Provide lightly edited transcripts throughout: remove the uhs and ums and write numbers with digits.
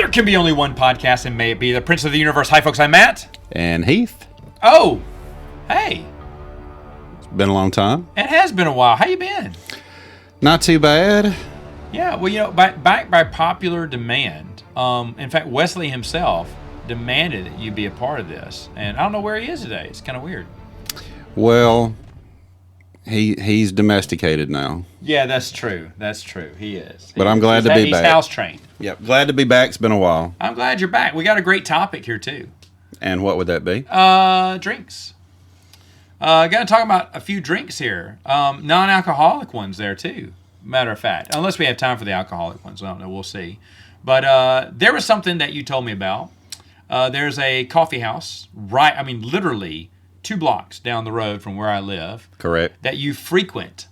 There can be only one podcast, and may it be the Prince of the Universe. Hi, folks. I'm Matt. And Heath. Oh, hey. It's been a long time. It has been a while. How you been? Not too bad. Yeah, well, you know, back by popular demand. In fact, Wesley himself demanded that you be a part of this, and I don't know where he is today. It's kind of weird. Well, he's domesticated now. Yeah, that's true. That's true. He is. But I'm glad to be back. He's house trained. Yep, glad to be back. It's been a while. I'm glad you're back. We got a great topic here too. And what would that be? Drinks. Got to talk about a few drinks here. Non-alcoholic ones there too. Matter of fact, unless we have time for the alcoholic ones, I don't know. We'll see. But there was something that you told me about. There's a coffee house literally 2 blocks down the road from where I live. Correct. That you frequent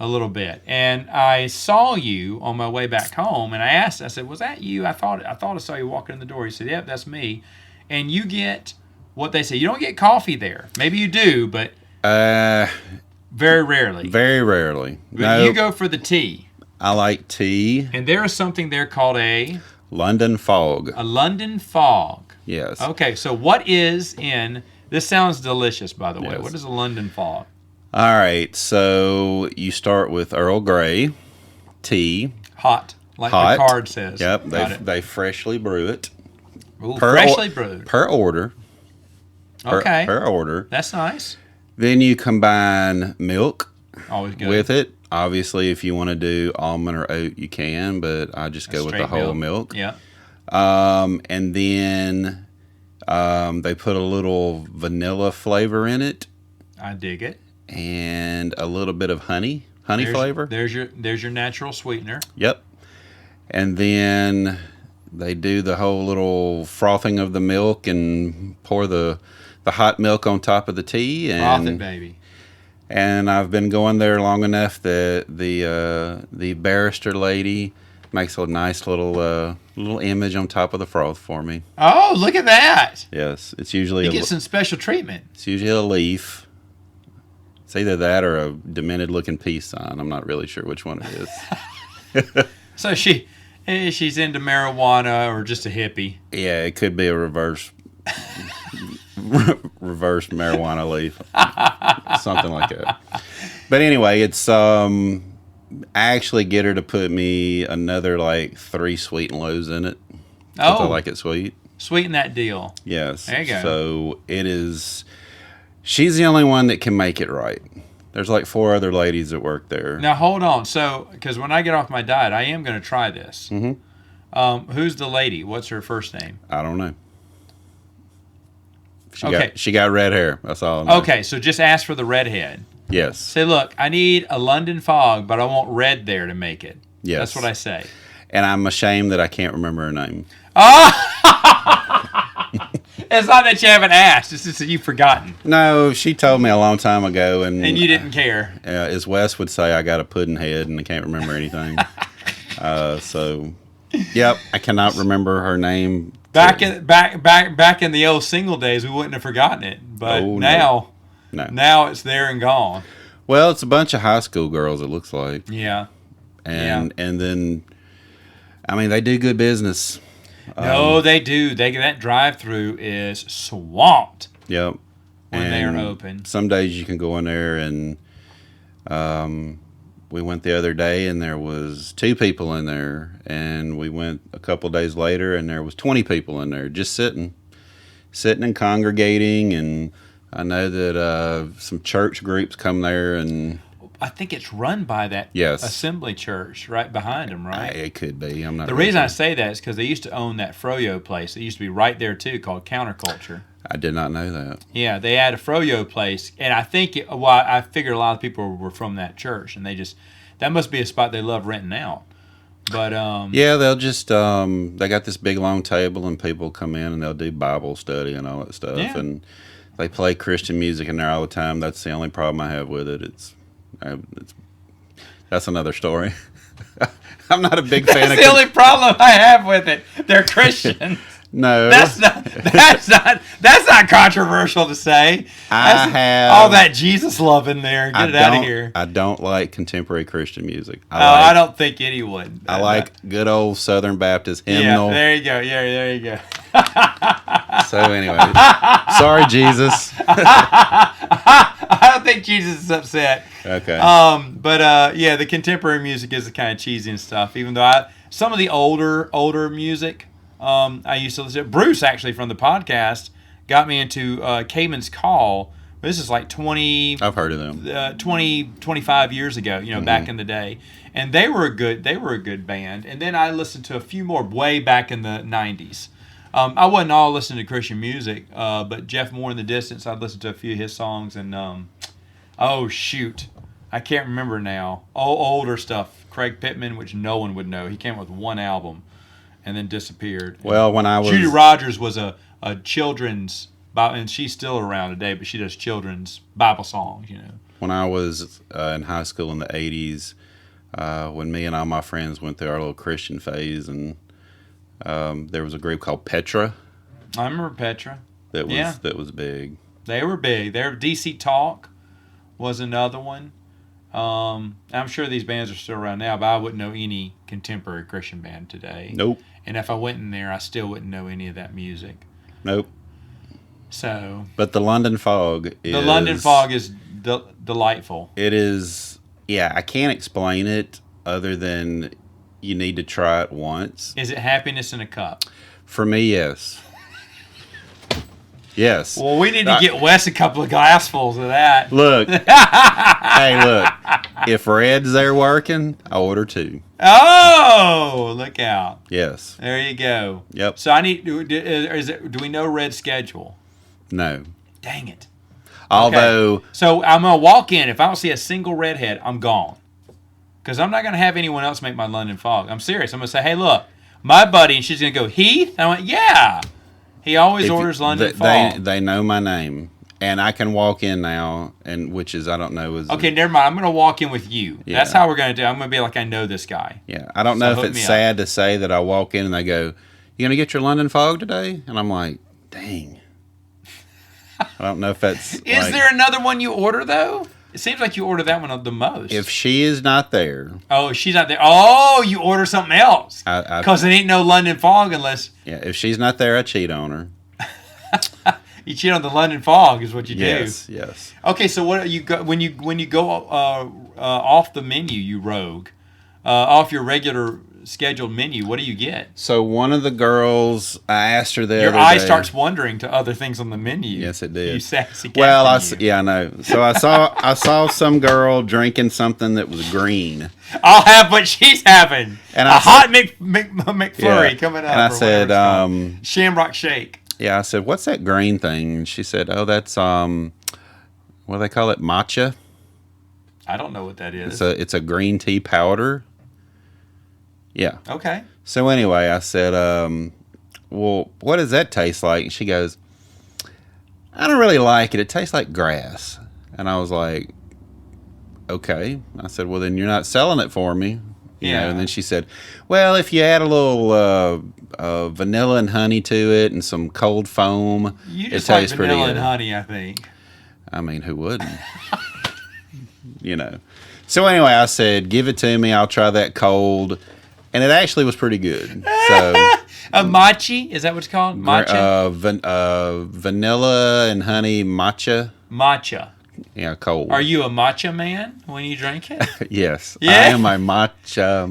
a little bit. And I saw you on my way back home, and I said, was that you? I thought I saw you walking in the door. He said, yep, that's me. And you get what they say. You don't get coffee there. Maybe you do, but very rarely. Very rarely. But no, you go for the tea. I like tea. And there is something there called a London Fog. A London Fog. Yes. Okay, so what is in... This sounds delicious, by the way. Yes. What is a London Fog? All right, so you start with Earl Grey tea. Hot, like Hot. the card says. Yep, Got they freshly brew it. Ooh, freshly brewed. Per order. Okay. Per order. That's nice. Then you combine milk Always good. with it. Obviously, if you want to do almond or oat, you can, but I just go with the whole milk. Yeah. And then they put a little vanilla flavor in it. I dig it. And a little bit of honey flavor. There's your natural sweetener. Yep. And then they do the whole little frothing of the milk and pour the hot milk on top of the tea. And, Froth it, baby. And I've been going there long enough that the barrister lady makes a nice little image on top of the froth for me. Oh, look at that! Yes, it's usually You get some special treatment. It's usually a leaf. It's either that or a demented-looking peace sign. I'm not really sure which one it is. So she's into marijuana or just a hippie. Yeah, it could be a reverse marijuana leaf, something like that. But anyway, it's I actually get her to put me another like 3 sweet and lows in it. Oh, I like it sweet. Sweeten that deal. Yes. There you go. So it is. She's the only one that can make it right. There's like 4 other ladies that work there. Now hold on. So, because when I get off my diet, I am going to try this. Mm-hmm. Who's the lady? What's her first name? I don't know. She got red hair. That's all I know. Okay, so just ask for the redhead. Yes. Say, look, I need a London Fog, but I want red there to make it. Yes. That's what I say. And I'm ashamed that I can't remember her name. It's not that you haven't asked. It's just that you've forgotten. No, she told me a long time ago. And you didn't care. As Wes would say, I got a pudding head and I can't remember anything. So, yep, I cannot remember her name. Back in the old single days, we wouldn't have forgotten it. But now it's there and gone. Well, it's a bunch of high school girls, it looks like. Yeah. And then, I mean, they do good business. No, they do. That drive-through is swamped. Yep. When they are open. Some days you can go in there and we went the other day and there was 2 people in there, and we went a couple days later and there was 20 people in there just sitting and congregating. And I know that some church groups come there, and I think it's run by that assembly church right behind them, right? It could be. I'm not. The reason I say that is because they used to own that froyo place. It used to be right there too, called Counterculture. I did not know that. Yeah, they had a froyo place, and I think I figured a lot of people were from that church, and that must be a spot they love renting out. But yeah, they'll just they got this big long table, and people come in and they'll do Bible study and all that stuff, and they play Christian music in there all the time. That's the only problem I have with it. That's another story. I'm not a big fan. That's the only problem I have with it. They're Christians. No. That's not controversial to say. All that Jesus love in there. Get it out of here. I don't like contemporary Christian music. I don't think anyone. I like good old Southern Baptist hymnal. Yeah, there you go. Yeah, there you go. So anyway, sorry, Jesus. I don't think Jesus is upset. Okay. But yeah, the contemporary music is kind of cheesy and stuff. Even though some of the older music, I used to listen to. Bruce, actually, from the podcast, got me into Cayman's Call. This is like 20... I've heard of them. 25 years ago, back in the day. And they were a good band. And then I listened to a few more way back in the 90s. I wasn't all listening to Christian music, but Jeff Moore in the Distance, I'd listen to a few of his songs. And, oh, shoot. I can't remember now. Older stuff. Craig Pittman, which no one would know. He came with one album and then disappeared. Well, when I was... Judy Rogers was a children's... and she's still around today, but she does children's Bible songs, When I was in high school in the 80s, when me and all my friends went through our little Christian phase, and there was a group called Petra. I remember Petra. That was big. They were big. DC Talk was another one. I'm sure these bands are still around now, but I wouldn't know any contemporary Christian band today. Nope. And if I went in there, I still wouldn't know any of that music. Nope. So, but the London Fog is delightful. It is. Yeah, I can't explain it other than you need to try it once. Is it happiness in a cup? For me, yes. Yes. Well, we need to get Wes a couple of glassfuls of that. Look. Hey, look. If Red's there working, I order 2. Oh, look out. Yes. There you go. Yep. So I need. Do we know Red's schedule? No. Dang it. Although. Okay. So I'm going to walk in. If I don't see a single redhead, I'm gone. Because I'm not going to have anyone else make my London Fog. I'm serious. I'm going to say, hey, look, my buddy, and she's going to go, Heath? And I went, yeah. He always orders London Fog. They know my name. And I can walk in now, which is, I don't know. Okay, never mind. I'm going to walk in with you. Yeah. That's how we're going to do it. I'm going to be like, I know this guy. Yeah. I don't know if it's sad to say that I walk in and they go, you going to get your London Fog today? And I'm like, dang. I don't know if that's... Is there another one you order, though? It seems like you order that one the most. If she is not there... Oh, she's not there. Oh, you order something else. Because it ain't no London Fog unless... Yeah, if she's not there, I cheat on her. You cheat on the London Fog is what you do. Yes. Okay, so what you go when you go off the menu, you rogue, off your regular scheduled menu. What do you get? So one of the girls, I asked her the other day. Your eye starts wandering to other things on the menu. Yes, it did. You sassy cat. Well, I know. So I saw some girl drinking something that was green. I'll have what she's having. And hot McFlurry coming up. And I said, Shamrock Shake. Yeah, I said, what's that green thing? And she said, oh, that's what do they call it? Matcha. I don't know what that is. It's a green tea powder. Yeah. Okay. So anyway, I said, well, what does that taste like? And she goes, I don't really like it. It tastes like grass. And I was like, okay. I said, well, then you're not selling it for me. You know? And then she said, well, if you add a little vanilla and honey to it and some cold foam, you just it tastes like pretty vanilla good. and honey, I think. I mean, who wouldn't? So anyway, I said, give it to me. I'll try that cold. And it actually was pretty good. So a matcha? Is that what it's called? Matcha? Vanilla and honey matcha. Matcha. Yeah, cold. Are you a matcha man when you drink it? Yes. Yeah? I am a matcha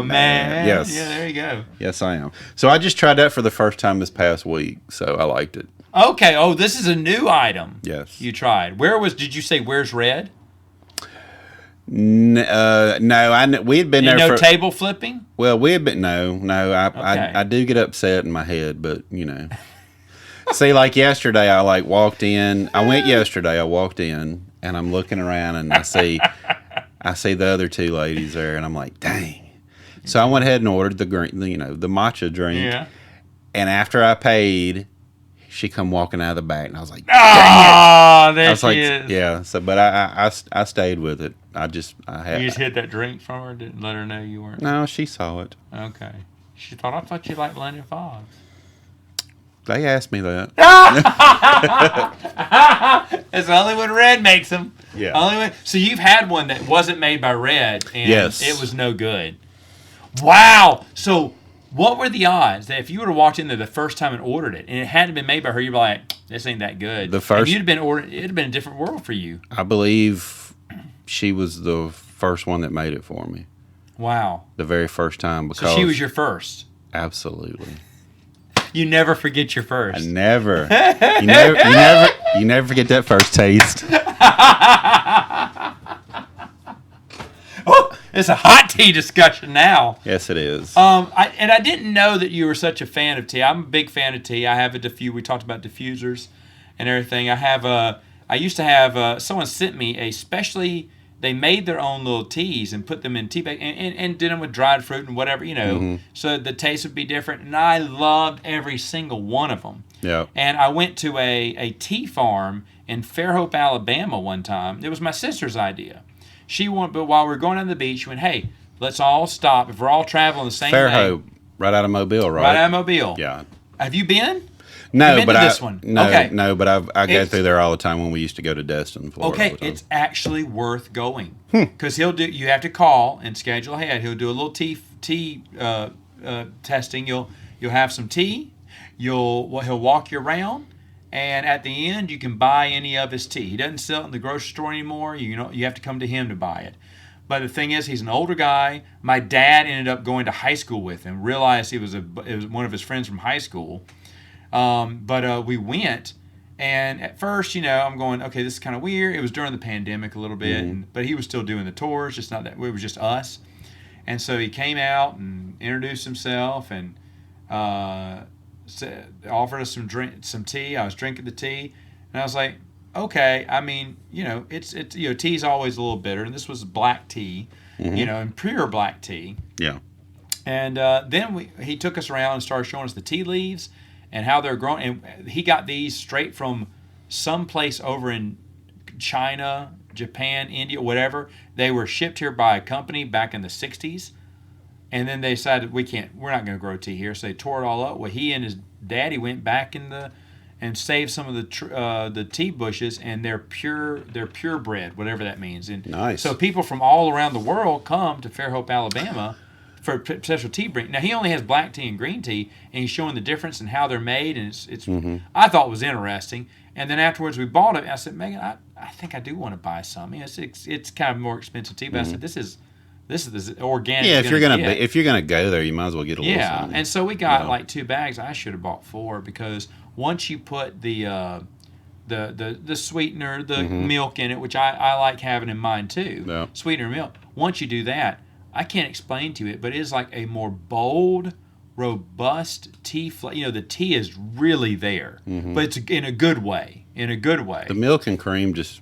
man. Yes. Yeah, there you go. Yes, I am. So I just tried that for the first time this past week, so I liked it. Okay. Oh, this is a new item. Yes. You tried. Did you say where's Red? No, we had been there no table flipping? Well, we had been, no. I do get upset in my head, but, See, like yesterday, I walked in. I went yesterday. I walked in, and I'm looking around, and I see the other 2 ladies there, and I'm like, dang. So I went ahead and ordered the matcha drink. Yeah. And after I paid, she come walking out of the back, and I was like, dang it. There she is. Yeah. So, but I stayed with it. You just hid that drink from her? Didn't let her know you weren't? No, she saw it. Okay. I thought you liked London Fog. They asked me that. It's only when Red makes them. Yeah. Only when. So you've had one that wasn't made by Red, and Yes. it was no good. Wow. So what were the odds that if you would have walked in there the first time and ordered it, and it hadn't been made by her, you'd be like, "This ain't that good." The first, if you'd have been ordered, it'd have been a different world for you. I believe she was the first one that made it for me. Wow. The very first time, because So she was your first. Absolutely. You never forget your first. I never. You never forget that first taste. Oh, it's a hot tea discussion now. Yes, it is. I didn't know that you were such a fan of tea. I'm a big fan of tea. I have a we talked about diffusers and everything. I used to have someone sent me they made their own little teas and put them in tea bag and did them with dried fruit and whatever, so the taste would be different. And I loved every single one of them. Yeah. And I went to a tea farm in Fairhope, Alabama one time. It was my sister's idea. But while we were going down to the beach, she went, "Hey, let's all stop. If we're all traveling the same Fairhope, way." right out of Mobile, right? Right out of Mobile. Yeah. Have you been? No, been but to this one? No, Okay. no, but I go through there all the time when we used to go to Destin, Florida. all Okay, the time. it's actually worth going because you have to call and schedule ahead. He'll do a little tea testing. You'll have some tea. He'll walk you around, and at the end you can buy any of his tea. He doesn't sell it in the grocery store anymore. You have to come to him to buy it. But the thing is, he's an older guy. My dad ended up going to high school with him. Realized it was one of his friends from high school. But we went, and at first, I'm going, okay, this is kind of weird. It was during the pandemic a little bit, but he was still doing the tours, just not that. It was just us. And so he came out and introduced himself and offered us some tea. I was drinking the tea, and I was like, okay. I mean, it's tea's always a little bitter, and this was black tea, and pure black tea. Yeah. And then he took us around and started showing us the tea leaves and how they're grown. And he got these straight from someplace over in China, Japan, India, whatever. They were shipped here by a company back in the 60s. And then they decided we're not going to grow tea here. So they tore it all up. Well, he and his daddy went back and saved some of the tea bushes, and they're purebred, whatever that means. And nice. So people from all around the world come to Fairhope, Alabama, for special tea drink. Now he only has black tea and green tea, and he's showing the difference in how they're made, and it's I thought it was interesting. And then afterwards we bought it. And I said, Megan, I think I do want to buy some. It's kind of more expensive tea, but I said this is organic. Yeah, if you're gonna go there, you might as well get a little. Yeah, something. and so we got like 2 bags. I should have bought 4 because once you put the sweetener, the milk in it, which I like having in mine too, sweetener milk. Once you do that, I can't explain to it, but it is like a more bold, robust tea. The tea is really there, but it's in a good way. The milk and cream just.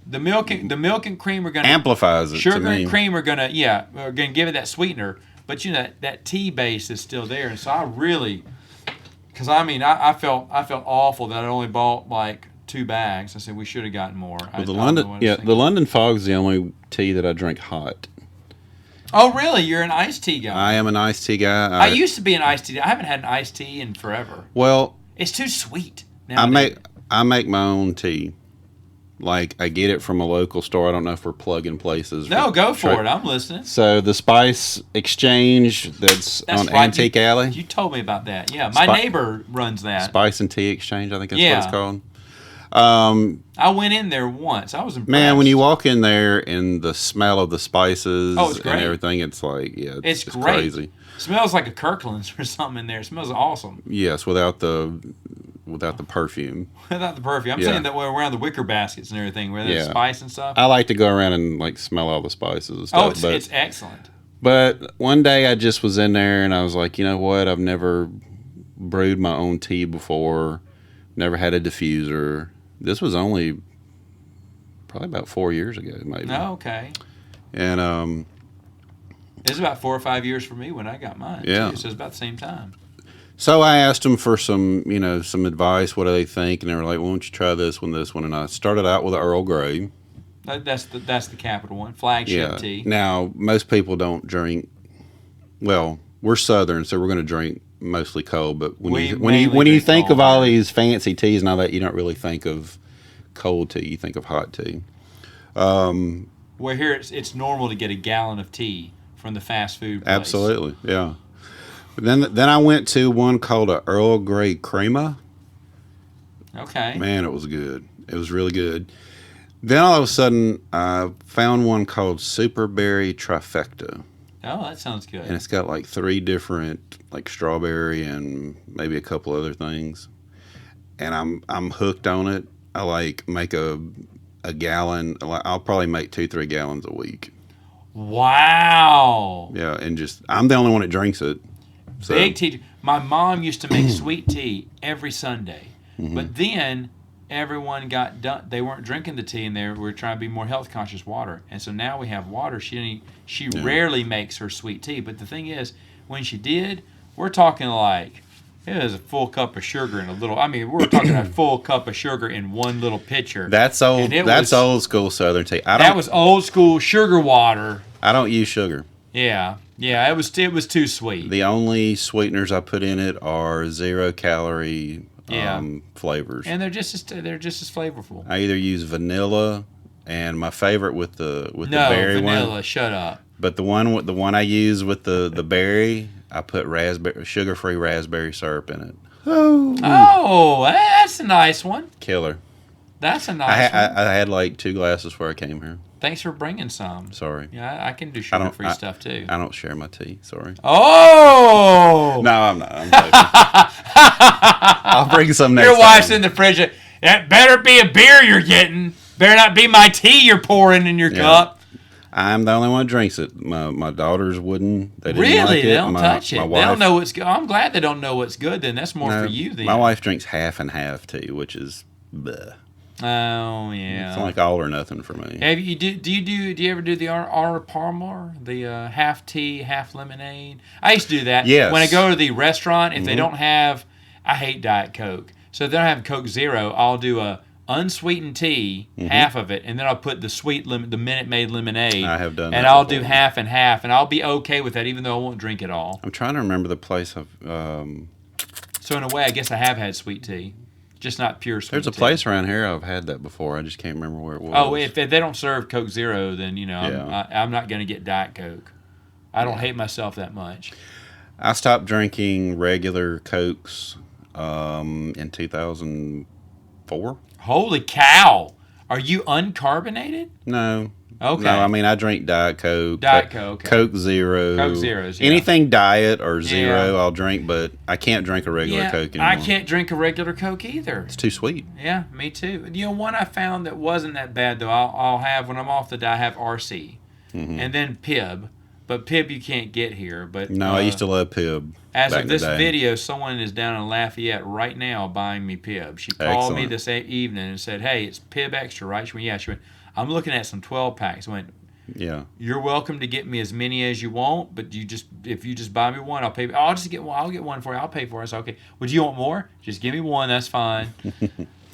The milk and cream are going to amplifies it. Sugar and cream are going to give it that sweetener, but that tea base is still there, and so I really, because I felt awful that I only bought like 2 bags. I said we should have gotten more. Well, the London Fog is the only tea that I drink hot. Oh, really? You're an iced tea guy. I am an iced tea guy. I used to be an iced tea. I haven't had an iced tea in forever. Well, it's too sweet. I make my own tea. Like, I get it from a local store. I don't know if we're plugging places. No, go for it. I'm listening. So, the Spice Exchange that's on right. Antique Alley. You told me about that. Yeah, my neighbor runs that. Spice and Tea Exchange, I think that's what it's called. I went in there once. I was impressed. Man, when you walk in there and the smell of the spices and everything, it's like, it's great. Crazy. It smells like a Kirkland's or something in there. It smells awesome. Yes, without the perfume. Without the perfume. I'm saying that we're around the wicker baskets and everything, where there's spice and stuff. I like to go around and like smell all the spices and stuff. It's excellent. But one day I just was in there and I was like, you know what? I've never brewed my own tea before. Never had a diffuser. This was only probably about 4 years ago, maybe. Oh, okay. And it was about 4 or 5 years for me when I got mine. Yeah. Too, so it's about the same time. So I asked them for some advice. What do they think? And they were like, "Why don't you try this one?" And I started out with an Earl Grey. That's the capital one, flagship tea. Now most people don't drink. Well, we're Southern, so we're going to drink mostly cold. But We when you mainly drink think cold of all here. these fancy teas and all that, you don't really think of cold tea. You think of hot tea. Where here it's normal to get a gallon of tea from the fast food place. Absolutely, yeah. But then I went to one called a Earl Grey Crema. Okay. Man, it was good. It was really good. Then all of a sudden, I found one called Super Berry Trifecta, Oh, that sounds and good. it's got like 3 different, like strawberry and maybe a couple other things. And I'm hooked on it. I like make a gallon. I'll probably make 2-3 gallons a week. Wow. Yeah, and just I'm the only one that drinks it. So Big tea. My mom used to make sweet tea every Sunday, but then everyone got done. They weren't drinking the tea, and they were trying to be more health conscious water. And so now we have water. She rarely makes her sweet tea, but the thing is, when she did, we're talking like it was a full cup of sugar in a little. I mean, we're talking a full cup of sugar in one little pitcher. that's old. And it That's was- old school Southern tea. That was old school sugar water. I don't use sugar. Yeah, it was too sweet. The only sweeteners I put in it are 0-calorie Yeah. flavors. And they're just as flavorful. I either use vanilla, and my favorite with the No, berry vanilla. one. Shut up. But the one I use with the berry, I put sugar-free raspberry syrup in it. Oh, that's a nice one. Killer. That's a nice one. I had like 2 glasses before I came here. Thanks for bringing some. Sorry. Yeah, I can do I don't- sugar-free stuff too. I don't share my tea. Sorry. Oh! No, I'm not. I'm joking. I'll bring some next Your wife's time. in the fridge. That better be a beer you're getting. Better not be my tea you're pouring in your Yeah. cup. I'm the only one that drinks it. My daughters wouldn't. They didn't Really? like it. They don't my, touch it. My They wife, don't know what's good. I'm glad they don't know what's good. Then that's more no, for you. Then my wife drinks half and half tea, which is bleh. Oh yeah. It's like all or nothing for me. Have you do you ever do the R Parmar, the half tea, half lemonade? I used to do that. Yes. When I go to the restaurant, if they don't have, I hate Diet Coke, so if they don't have Coke Zero, I'll do a unsweetened tea, half of it, and then I'll put the Minute Maid lemonade. I have done and that I'll do before. half and half, and I'll be okay with that, even though I won't drink it all. I'm trying to remember the place I've. So in a way, I guess I have had sweet tea, just not pure sweet. There's a tea. place around here I've had that before. I just can't remember where it was. Oh, if they don't serve Coke Zero, then Yeah. I'm not going to get Diet Coke. I don't hate myself that much. I stopped drinking regular Cokes in 2004. Holy cow! Are you uncarbonated? No. Okay. No, I mean I drink Diet Coke. Diet Coke, okay. Coke Zero. Coke Zeros, yeah. Anything diet or zero, Yeah. I'll drink, but I can't drink a regular Coke anymore. I can't drink a regular Coke either. It's too sweet. Yeah, me too. You know, one I found that wasn't that bad though. I'll have when I'm off the diet. I have RC, and then Pib, but Pib you can't get here. But No, I used to love Pib. As back of in the this day. video, someone is down in Lafayette right now buying me Pib. She called me Excellent. this evening and said, "Hey, it's Pib Extra, right?" She went, "Yeah." She went, "I'm looking at some 12 packs." I went, Yeah. "You're welcome to get me as many as you want, but if you just buy me one, I'll pay. I'll just get one. I'll get one for you. I'll pay for it." I said, "Okay. Would you want more? Just give me one. That's fine.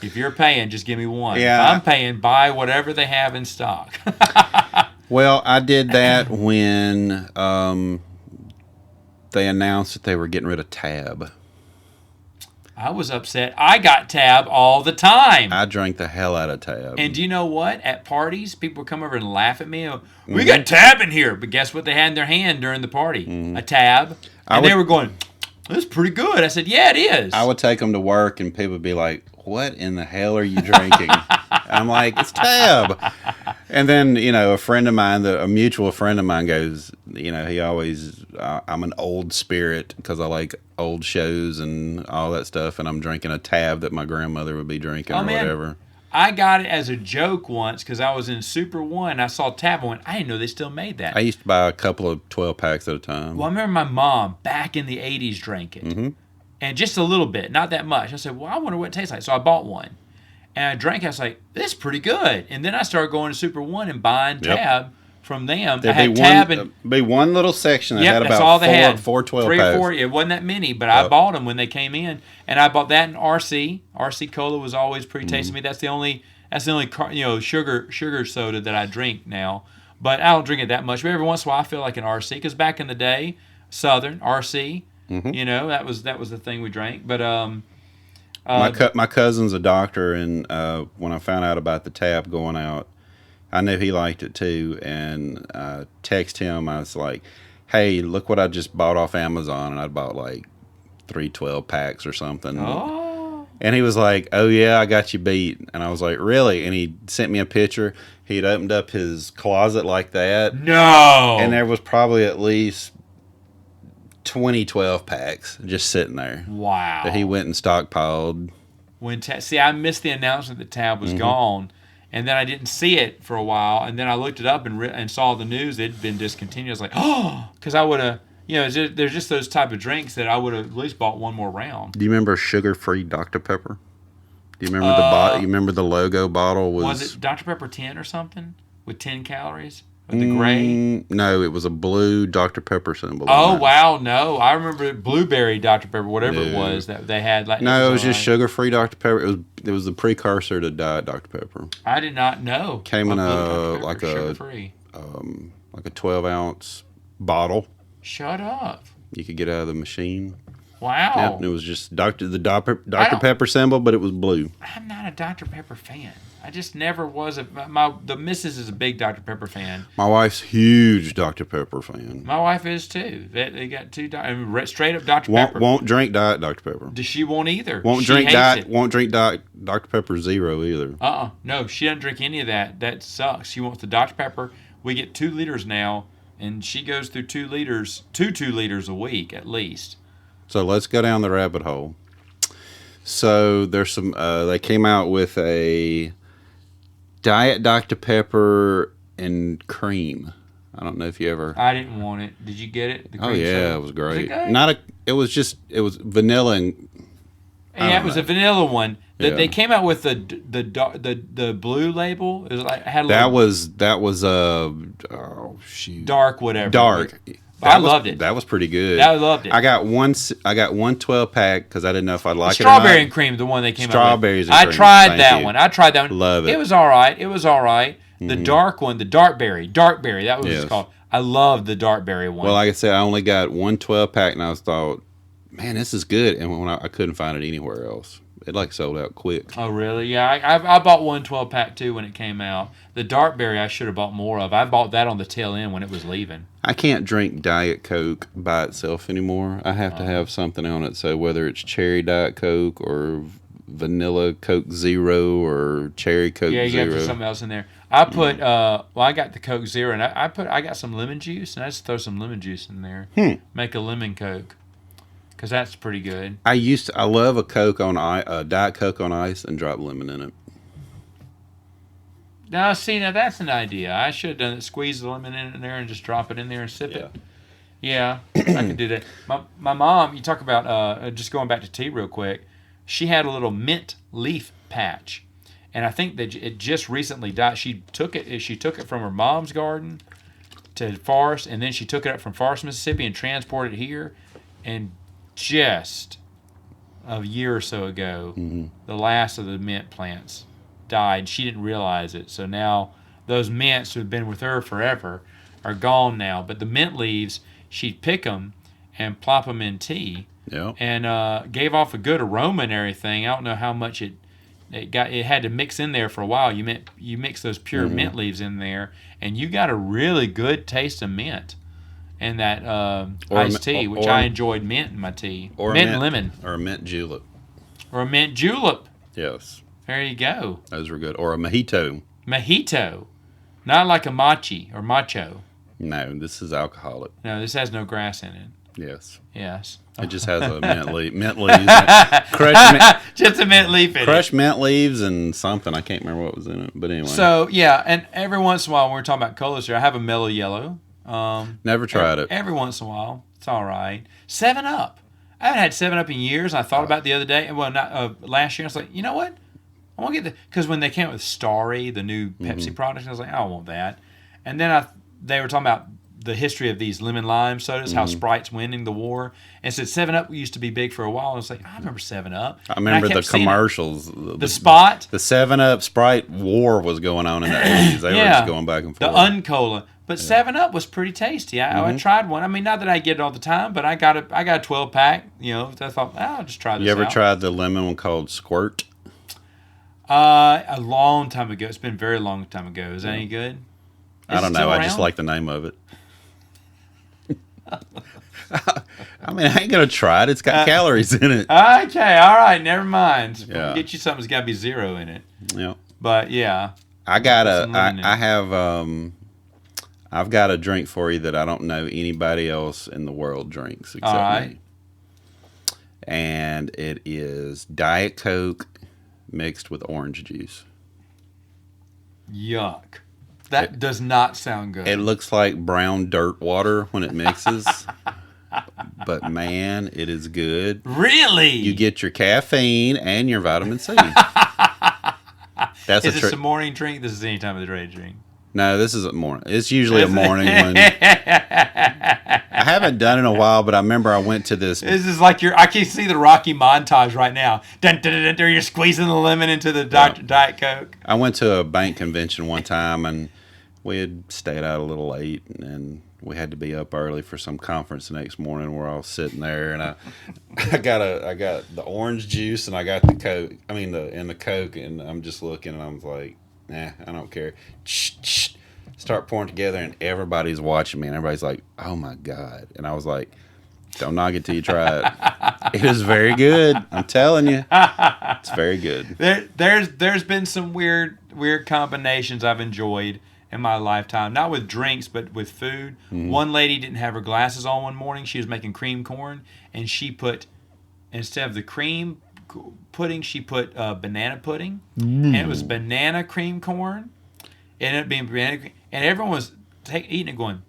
If you're paying, just give me one. Yeah. If I'm paying, buy whatever they have in stock." Well, I did that when they announced that they were getting rid of Tab. I was upset. I got Tab all the time. I drank the hell out of Tab. And do you know what? At parties, people would come over and laugh at me. We got Tab in here. But guess what they had in their hand during the party? A Tab. And they were going, "That's pretty good." I said, "Yeah, it is." I would take them to work, and people would be like, "What in the hell are you drinking?" I'm like, "It's Tab." And then, a friend of mine, a mutual friend of mine goes, he always, I'm an old spirit because I like old shows and all that stuff, and I'm drinking a Tab that my grandmother would be drinking or man. whatever. I got it as a joke once because I was in Super One. I saw Tab and went, I didn't know they still made that. I used to buy a couple of 12 packs at a time. Well, I remember my mom back in the 80s drank it. And just a little bit, not that much. I said, well, I wonder what it tastes like. So I bought one. And I drank it. I was like, this is pretty good. And then I started going to Super One and buying Tab from them. I had Tab and be one little section that had that's about all they had. four 12 3 packs. or 4. It wasn't that many, but I bought them when they came in, and I bought that in RC. RC Cola was always pretty tasty to me. That's the only sugar soda that I drink now. But I don't drink it that much. But every once in a while, I feel like an RC because back in the day, Southern RC, Mhm. You know, that was the thing we drank. But My cousin's a doctor, and when I found out about the tab going out, I knew he liked it too. And text him. I was like, "Hey, look what I just bought off Amazon," and I bought like 3 12-packs or something. oh, And he was like, "Oh yeah, I got you beat." And I was like, "Really?" And he sent me a picture. He'd opened up his closet like that, no, and there was probably at least 20 12-packs just sitting there wow. that he went and stockpiled. See, I missed the announcement that Tab was gone, and then I didn't see it for a while, and then I looked it up and saw the news it had been discontinued. I was like, oh, because I would have, there's just those type of drinks that I would have at least bought one more round. Do you remember sugar-free Dr. Pepper? Do you remember the bottle? You remember the logo bottle Was it Dr. Pepper 10 or something with 10 calories? With the gray? No, it was a blue Dr. Pepper symbol. Oh wow, no! I remember blueberry Dr. Pepper, whatever it was that they had. Like no, it was just sugar-free Dr. Pepper. It was the precursor to Diet Dr. Pepper. I did not know. Came in like a sugar-free. Like a 12-ounce bottle. Shut up! You could get out of the machine. Wow. Yep, and it was just Dr. Pepper symbol, but it was blue. I'm not a Dr. Pepper fan. I just never was the missus is a big Dr. Pepper fan. My wife's huge Dr. Pepper fan. My wife is too. They got two straight up Dr. Pepper. Won't drink Diet Dr. Pepper. Does she won't either? Won't drink Dr. Pepper Zero either. No, she doesn't drink any of that. That sucks. She wants the Dr. Pepper. We get 2 liters now, and she goes through 2 liters a week at least. So let's go down the rabbit hole. So there's some. They came out with a Diet Dr. Pepper and cream. I don't know if you ever. I didn't want it. Did you get it? Oh yeah, it was great. Was it good? It was vanilla and. Yeah, it was a vanilla one. Yeah. They came out with the blue label. It was like had a that was oh shoot, dark whatever. Dark. I loved it. That was pretty good. I loved it. I got one 12-pack because I didn't know if I'd like it or not. Strawberry and cream, the one they came out with. Strawberries and I cream. tried that one. Love it. It was all right. The dark one, the darkberry, that was what it's called. I love the darkberry one. Well, like I said, I only got one 12-pack, and I thought, man, this is good. And when I couldn't find it anywhere else. It like sold out quick. Oh, really? Yeah, I bought one 12-pack too when it came out. The darkberry I should have bought more of. I bought that on the tail end when it was leaving. I can't drink Diet Coke by itself anymore. I have to have something on it. So whether it's cherry Diet Coke or vanilla Coke Zero or cherry Coke Zero. Yeah, you got to put something else in there. I put I got the Coke Zero, and I got some lemon juice, and I just throw some lemon juice in there. Make a lemon Coke. Because that's pretty good. I love a Coke on Diet Coke on ice and drop lemon in it. Now that's an idea. I should have done it. Squeeze the lemon in there and just drop it in there and sip it. Yeah, I could do that. My mom, you talk about just going back to tea real quick. She had a little mint leaf patch, and I think that it just recently died. She took it from her mom's garden to Forest, and then she took it up from Forest, Mississippi, and transported it here, and just a year or so ago, the last of the mint plants died. She didn't realize it. So now those mints who have been with her forever are gone now. But the mint leaves, she'd pick them and plop them in tea. Yeah. And gave off a good aroma and everything. I don't know how much it had to mix in there for a while. You mix those pure mint leaves in there, and you got a really good taste of mint. And that iced tea, which I enjoyed mint in my tea. Or mint and lemon. Or a mint julep. Or a mint julep. Yes. There you go. Those were good. Or a mojito. Mojito. Not like a machi or macho. No, this is alcoholic. No, this has no grass in it. Yes. Yes. It just has a mint leaves. Just a mint leaf in it. Crushed mint leaves and something. I can't remember what was in it. But anyway. So, yeah, and every once in a while when we're talking about colas here, I have a mellow yellow. Never tried it. Every once in a while. It's all right. 7-Up. I haven't had 7-Up in years. I thought about it the other day. Well, not last year. I was like, you know what? I want to get because when they came out with Starry, the new Pepsi product, I was like, I don't want that. And then they were talking about the history of these lemon lime sodas, how Sprite's winning the war, and said 7-Up used to be big for a while. I was like, I remember 7-Up. I remember the kept seeing it. commercials. The spot. The 7-Up Sprite war was going on in the 80s. They were just going back and forth. The Uncola. But 7-Up was pretty tasty. I tried one. I mean, not that I get it all the time, but I got a 12-pack. You know, I thought, I'll just try this out. You ever tried the lemon one called Squirt? A long time ago. It's been a very long time ago. Is that any good? I don't know. I just like the name of it. I mean, I ain't going to try it. It's got calories in it. Okay, all right. Never mind. Yeah. Get you something that's got to be 0 in it. Yeah. But, yeah. I've got a drink for you that I don't know anybody else in the world drinks except me. And it is Diet Coke mixed with orange juice. Yuck. That does not sound good. It looks like brown dirt water when it mixes. But, man, it is good. Really? You get your caffeine and your vitamin C. Is this a morning drink? This is any time of the day drink. No, this is a morning. It's usually a morning one. I haven't done it in a while, but I remember I went to this. This is like I can see the Rocky montage right now. Dun, dun, dun, dun, you're squeezing the lemon into the Diet Coke. I went to a bank convention one time, and we had stayed out a little late, and we had to be up early for some conference the next morning. We're all sitting there, and I got the orange juice, and I got the Coke. I mean the Coke, and I'm just looking, and I'm like, nah, I don't care. Start pouring together, and everybody's watching me, and everybody's like, oh my God. And I was like, don't knock it till you try it. It is very good. I'm telling you. It's very good. There's been some weird combinations I've enjoyed in my lifetime. Not with drinks, but with food. Mm-hmm. One lady didn't have her glasses on one morning. She was making cream corn, and she put, instead of the cream pudding, she put banana pudding. And it was banana cream corn. It ended up being banana cream. And everyone was eating it going,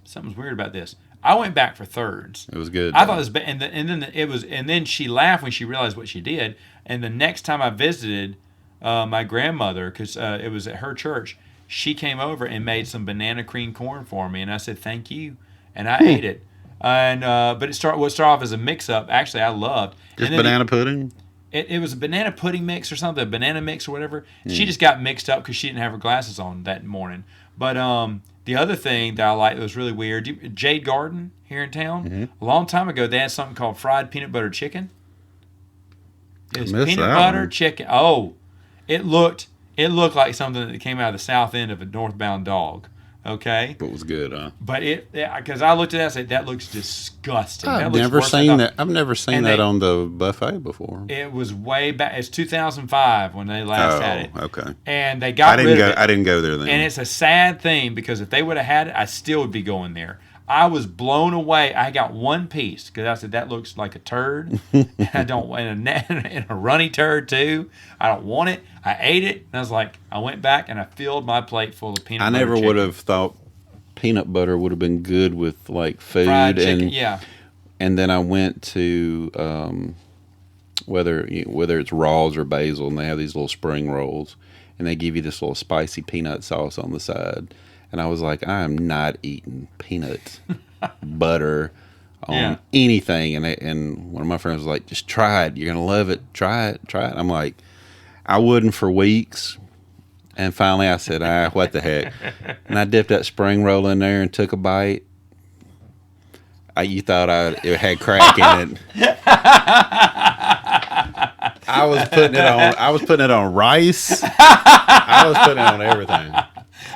something's weird about this. I went back for thirds. It was good. I thought it was, and then she laughed when she realized what she did. And the next time I visited my grandmother, because it was at her church, she came over and made some banana cream corn for me, and I said thank you, and I ate it. And but what started off as a mix-up. Actually, I loved. Just banana pudding. It was a banana pudding mix or something, a banana mix or whatever. She just got mixed up because she didn't have her glasses on that morning. But the other thing that I liked that was really weird, Jade Garden here in town, a long time ago, they had something called fried peanut butter chicken. It was peanut butter chicken. Oh, it looked like something that came out of the south end of a northbound dog. Okay, but it was good, huh? But because I looked at that and said that looks disgusting. I've never seen that. I've never seen that on the buffet before. It was way back. It's 2005 when they last had it. Okay. And they got rid of it. I didn't go there then. And it's a sad thing because if they would have had it, I still would be going there. I was blown away. I got one piece because I said that looks like a turd. I don't want and a runny turd too. I don't want it. I ate it and I was like, I went back and I filled my plate full of peanut butter. I never would have thought peanut butter would have been good with like food. Fried chicken, yeah. And then I went to whether it's Raw's or Basil, and they have these little spring rolls, and they give you this little spicy peanut sauce on the side. And I was like, I am not eating peanut butter on anything. And one of my friends was like, just try it. You're going to love it. Try it. I'm like, I wouldn't for weeks. And finally I said, what the heck? And I dipped that spring roll in there and took a bite. You thought it had crack in it. I was putting it on rice. I was putting it on everything.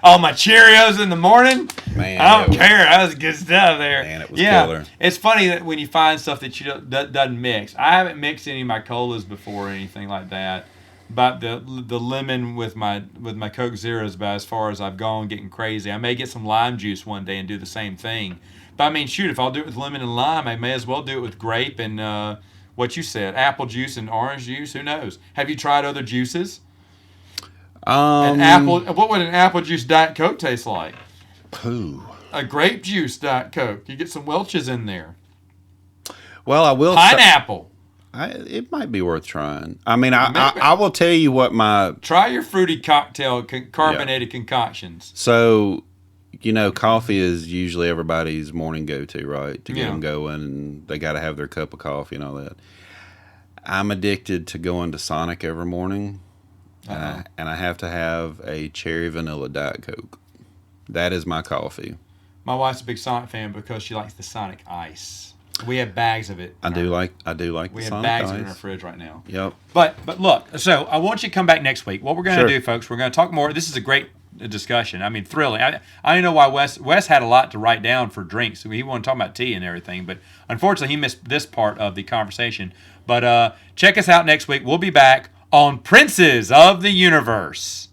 All my Cheerios in the morning. Man, I don't care. That was good stuff there. Man, it was killer. It's funny that when you find stuff that doesn't mix. I haven't mixed any of my colas before or anything like that. But the lemon with my Coke Zero is about as far as I've gone getting crazy. I may get some lime juice one day and do the same thing. But I mean, shoot, if I'll do it with lemon and lime, I may as well do it with grape and what you said, apple juice and orange juice. Who knows? Have you tried other juices? What would an apple juice Diet Coke taste like? Ooh. A grape juice Diet Coke. You get some Welch's in there. Well, I will. Pineapple. It might be worth trying. I mean, I will tell you what try your fruity cocktail carbonated concoctions. So, coffee is usually everybody's morning go-to, right? To get Yeah. them going, and they got to have their cup of coffee and all that. I'm addicted to going to Sonic every morning, and I have to have a cherry vanilla Diet Coke. That is my coffee. My wife's a big Sonic fan because she likes the Sonic Ice. We have bags of it. I do like We the have Sonic bags of it in our Ice. fridge right now. Yep. But look, so I want you to come back next week. What we're going to Sure. do, folks, we're going to talk more. This is a great discussion. I mean, thrilling. I don't know why Wes had a lot to write down for drinks. He wanted to talk about tea and everything, but unfortunately he missed this part of the conversation. But check us out next week. We'll be back on Princes of the Universe.